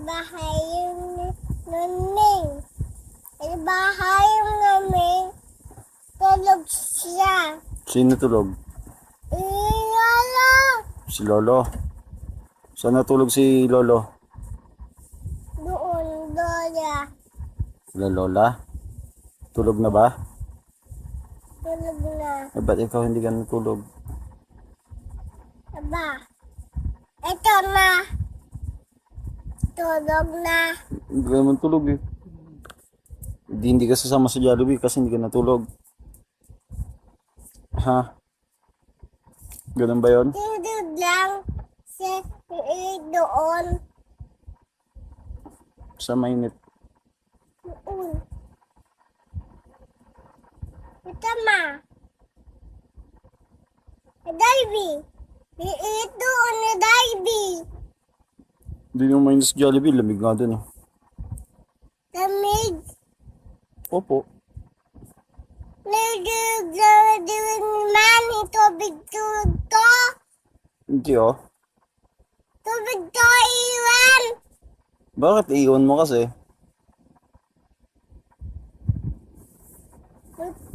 bahay yung namin. Bahay yung namin. Tulog siya. Sino tulog? Lolo. Si Lolo. Saan natulog si Lolo? Doon, Lola. La Lola? Tulog na ba? Tulog na. Eh, ba't ikaw hindi ka natulog? Aba. Ito na. Tulog na. Hindi ka naman tulog eh. Hindi ka sasama sa Jollibee kasi hindi ka natulog. Ha? Ganun ba yun? Tulog lang. Siya doon. Sa mainit. Doon. Ito ma. Divey. Liit doon na divey. Hindi nyo mainit sa Jollibee. Lamig nga dun eh. Lamig. Opo. Nagagawin man tubig to. Hindi oh. Tubig to iwan. Bakit iiwan mo kasi?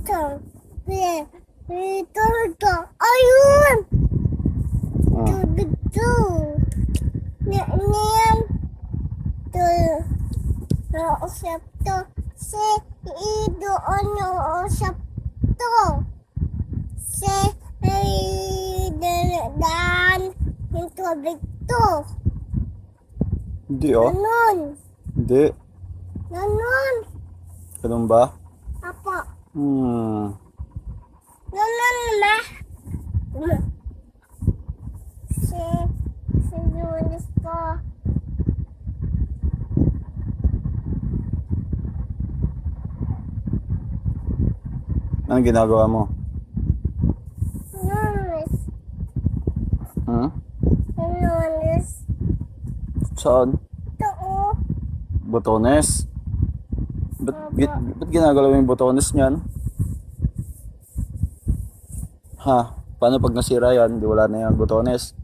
Ito. Ito. Ayun. Hmm. Tubig to. Niyan. To. Nausap to. Si doon nausap to. Si dan yung tubig to. Hindi oh. Ganun. Hindi. Ganun. Ganun ba? Apo. Ganun na. Si Lulis ko. Anong ginagawa mo? Lulis. Hmm? Lulis. Saan? Ito o. Botones? Ba't ginagalaw mo yung botones niyan? Ha? Paano pag nasira yan? Di wala na yan botones.